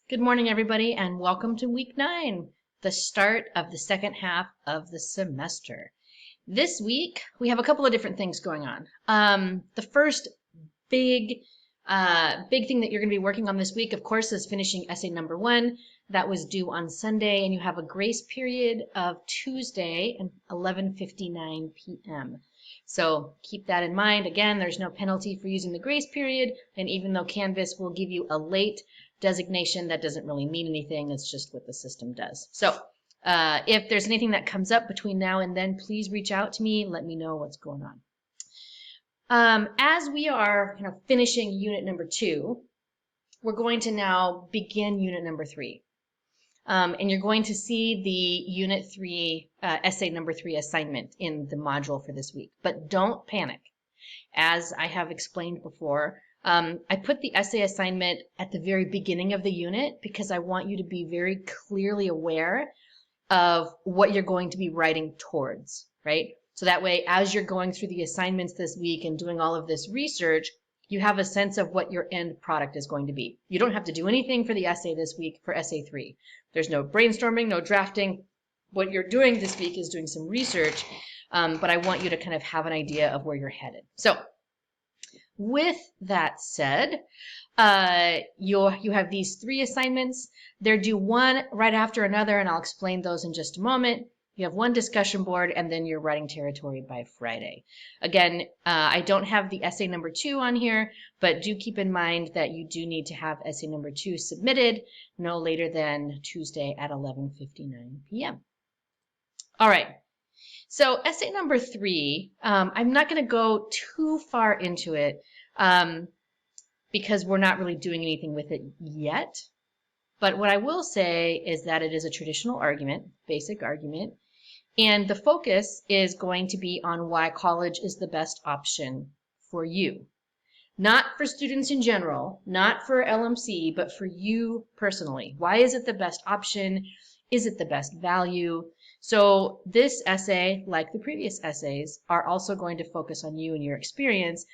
Good morning, everybody, and welcome to week 9, the start of the second half of the semester. This week, we have a couple of different things going on. The first big thing that you're going to be working on this week, of course, is finishing essay number 1. That was due on Sunday, and you have a grace period of Tuesday at 11:59 p.m. So keep that in mind. Again, there's no penalty for using the grace period, and even though Canvas will give you a late designation, that doesn't really mean anything. It's just what the system does. So if there's anything that comes up between now and then, please reach out to me. Let me know what's going on. As we are finishing unit number 2, we're going to now begin unit number 3. And you're going to see the unit 3, essay number 3 assignment in the module for this week. But don't panic. As I have explained before, I put the essay assignment at the very beginning of the unit because I want you to be very clearly aware of what you're going to be writing towards, right? So that way, as you're going through the assignments this week and doing all of this research, you have a sense of what your end product is going to be. You don't have to do anything for the essay this week for essay 3. There's no brainstorming, no drafting. What you're doing this week is doing some research, but I want you to kind of have an idea of where you're headed. So with that said, you have these 3 assignments. They're due one right after another, and I'll explain those in just a moment. You have one discussion board, and then you're writing territory by Friday. Again, I don't have the essay number 2 on here, but do keep in mind that you do need to have essay number 2 submitted no later than Tuesday at 11:59 p.m. All right. So essay number 3, I'm not going to go too far into it because we're not really doing anything with it yet. But what I will say is that it is a traditional argument, basic argument, and the focus is going to be on why college is the best option for you. Not for students in general, not for LMC, but for you personally. Why is it the best option? Is it the best value? So this essay, like the previous essays, are also going to focus on you and your experience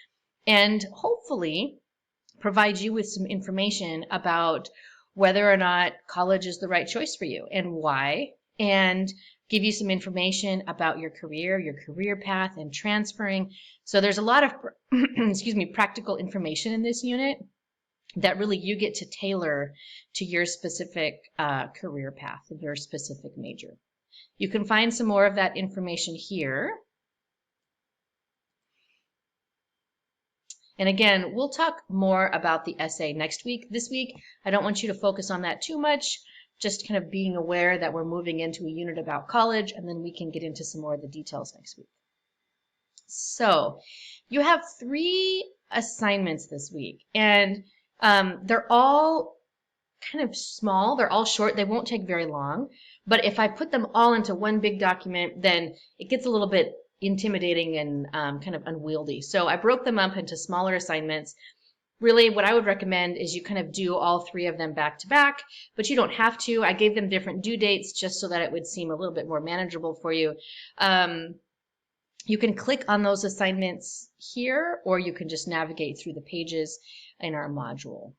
and hopefully provide you with some information about whether or not college is the right choice for you and why, and give you some information about your career path and transferring. So there's a lot of practical information in this unit that really you get to tailor to your specific career path and your specific major. You can find some more of that information here. And again, we'll talk more about the essay next week. This week, I don't want you to focus on that too much, just kind of being aware that we're moving into a unit about college, and then we can get into some more of the details next week. So you have 3 assignments this week, and they're all kind of small. They're all short. They won't take very long. But if I put them all into one big document, then it gets a little bit intimidating and kind of unwieldy. So I broke them up into smaller assignments. Really, what I would recommend is you kind of do all 3 of them back to back, but you don't have to. I gave them different due dates just so that it would seem a little bit more manageable for you. You can click on those assignments here, or you can just navigate through the pages in our module.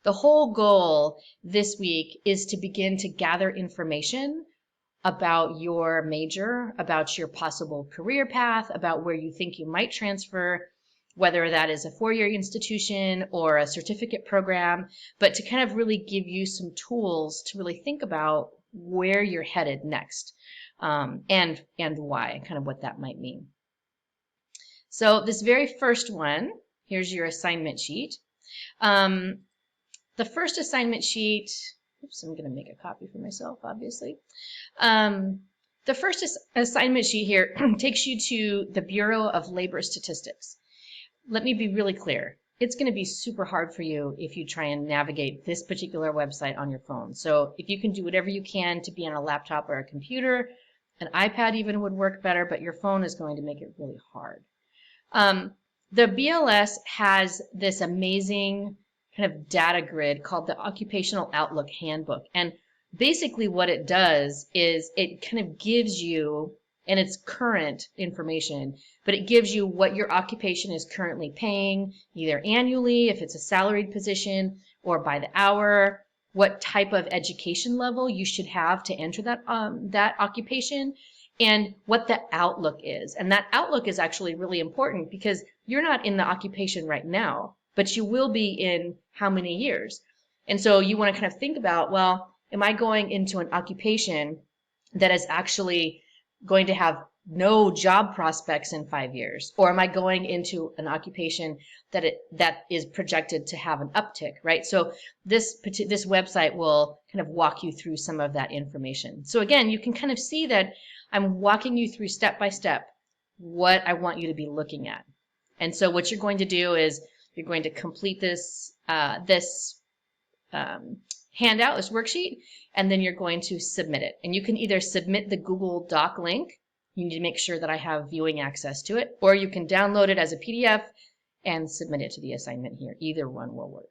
The whole goal this week is to begin to gather information about your major, about your possible career path, about where you think you might transfer, whether that is a 4-year institution or a certificate program, but to kind of really give you some tools to really think about where you're headed next, and why, kind of what that might mean. So this very first one, here's your assignment sheet. The first assignment sheet, oops, I'm going to make a copy for myself, obviously. The first assignment sheet here takes you to the Bureau of Labor Statistics. Let me be really clear. It's going to be super hard for you if you try and navigate this particular website on your phone. So if you can do whatever you can to be on a laptop or a computer, an iPad even would work better, but your phone is going to make it really hard. The BLS has this amazing kind of data grid called the Occupational Outlook Handbook. And basically what it does is it kind of gives you, and it's current information, but it gives you what your occupation is currently paying, either annually, if it's a salaried position, or by the hour, what type of education level you should have to enter that occupation, and what the outlook is. And that outlook is actually really important because you're not in the occupation right now, but you will be in how many years. And so you want to kind of think about, well, am I going into an occupation that is actually going to have no job prospects in 5 years? Or am I going into an occupation that is projected to have an uptick, right? So this website will kind of walk you through some of that information. So again, you can kind of see that I'm walking you through step by step what I want you to be looking at. And so what you're going to do is you're going to complete this handout, this worksheet, and then you're going to submit it. And you can either submit the Google Doc link. You need to make sure that I have viewing access to it, or you can download it as a PDF and submit it to the assignment here. Either one will work.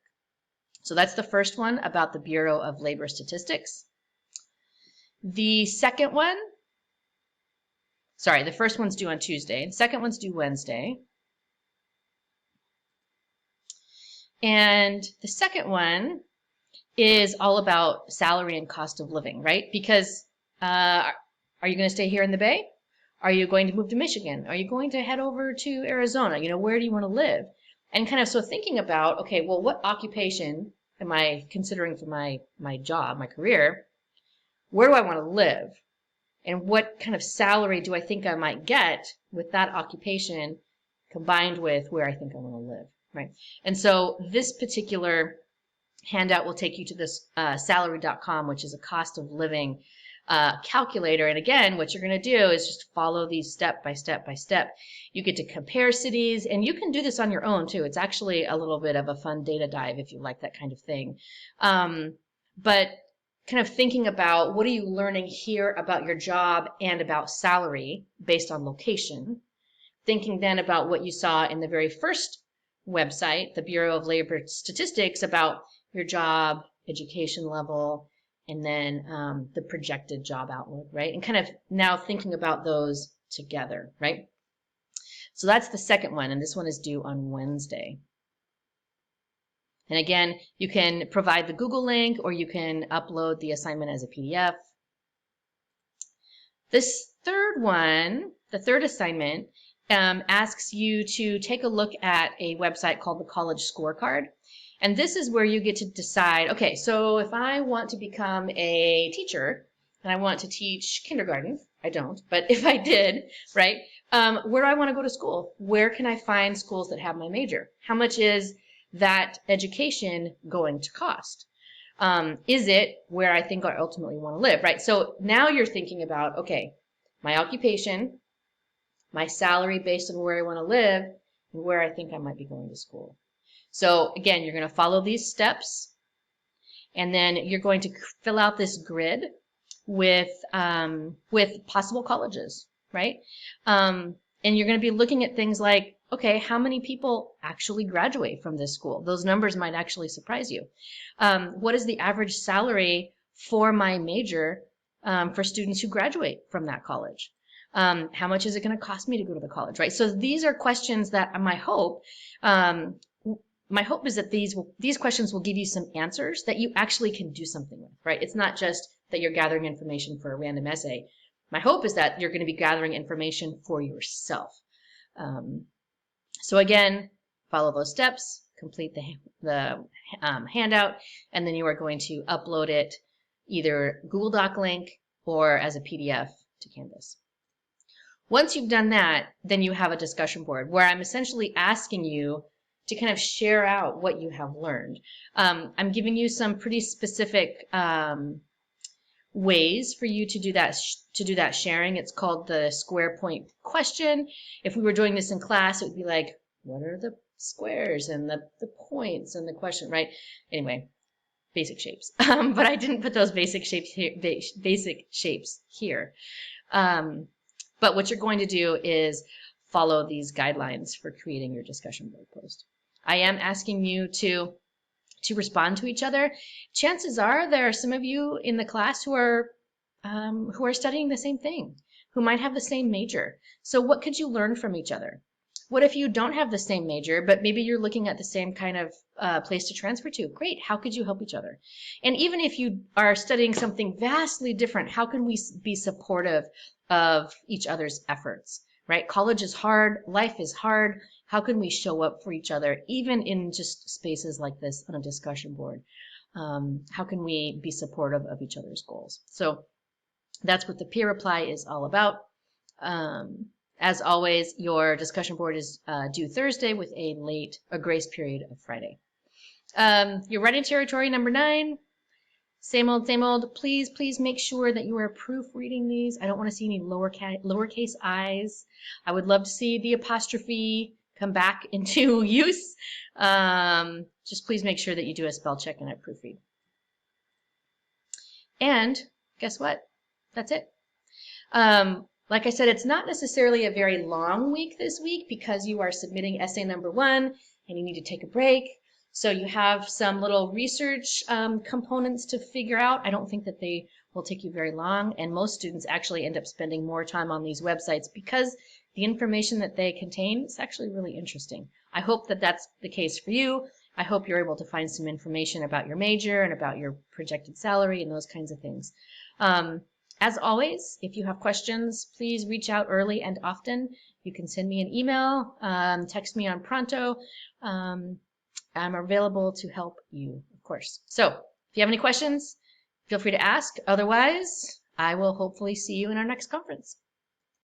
So that's the first one about the Bureau of Labor Statistics. The second one, sorry, the first one's due on Tuesday. The second one's due Wednesday. And the second one is all about salary and cost of living, right? Because are you going to stay here in the Bay? Are you going to move to Michigan? Are you going to head over to Arizona? You know, where do you want to live? And kind of so thinking about, okay, well, what occupation am I considering for my job, my career? Where do I want to live? And what kind of salary do I think I might get with that occupation combined with where I think I want to live, right? And so this particular handout will take you to this salary.com, which is a cost of living calculator. And again, what you're going to do is just follow these step by step by step. You get to compare cities, and you can do this on your own too. It's actually a little bit of a fun data dive if you like that kind of thing. But kind of thinking about what are you learning here about your job and about salary based on location. Thinking then about what you saw in the very first website, the Bureau of Labor Statistics, about your job, education level, and then the projected job outlook, right? And kind of now thinking about those together, right? So that's the second one, and this one is due on Wednesday. And again, you can provide the Google link, or you can upload the assignment as a PDF. This third one, the third assignment, asks you to take a look at a website called the College Scorecard. And this is where you get to decide, okay, so if I want to become a teacher and I want to teach kindergarten, I don't, but if I did, right, where do I want to go to school? Where can I find schools that have my major? How much is that education going to cost? Is it where I think I ultimately want to live, right? So now you're thinking about, okay, my occupation, my salary based on where I want to live, and where I think I might be going to school. So again, you're going to follow these steps, and then you're going to fill out this grid with possible colleges, right? And you're going to be looking at things like, okay, how many people actually graduate from this school? Those numbers might actually surprise you. What is the average salary for my major for students who graduate from that college? How much is it going to cost me to go to the college, right? So these are questions that my hope is that these questions will give you some answers that you actually can do something with, right? It's not just that you're gathering information for a random essay. My hope is that you're going to be gathering information for yourself. So again, follow those steps, complete the handout, and then you are going to upload it either Google Doc link or as a PDF to Canvas. Once you've done that, then you have a discussion board where I'm essentially asking you to kind of share out what you have learned. I'm giving you some pretty specific ways for you to do that sharing. It's called the square point question. If we were doing this in class, it would be like, what are the squares and the points and the question, right? Anyway, basic shapes. But I didn't put those basic shapes here. But what you're going to do is follow these guidelines for creating your discussion board post. I am asking you to respond to each other. Chances are there are some of you in the class who are studying the same thing, who might have the same major. So what could you learn from each other? What if you don't have the same major, but maybe you're looking at the same kind of place to transfer to? Great. How could you help each other? And even if you are studying something vastly different, how can we be supportive of each other's efforts, right? College is hard. Life is hard. How can we show up for each other, even in just spaces like this on a discussion board? How can we be supportive of each other's goals? So that's what the peer reply is all about. As always, your discussion board is due Thursday with a grace period of Friday. Your writing territory number 9. Same old, same old. Please, please make sure that you are proofreading these. I don't want to see any lowercase i's. I would love to see the apostrophe come back into use. Just please make sure that you do a spell check and a proofread. And guess what? That's it. Like I said, it's not necessarily a very long week this week because you are submitting essay number 1 and you need to take a break. So you have some little research components to figure out. I don't think that they will take you very long, and most students actually end up spending more time on these websites because the information that they contain is actually really interesting. I hope that that's the case for you. I hope you're able to find some information about your major and about your projected salary and those kinds of things. As always, if you have questions, please reach out early and often. You can send me an email, text me on Pronto. I'm available to help you, of course. So if you have any questions, feel free to ask. Otherwise, I will hopefully see you in our next conference.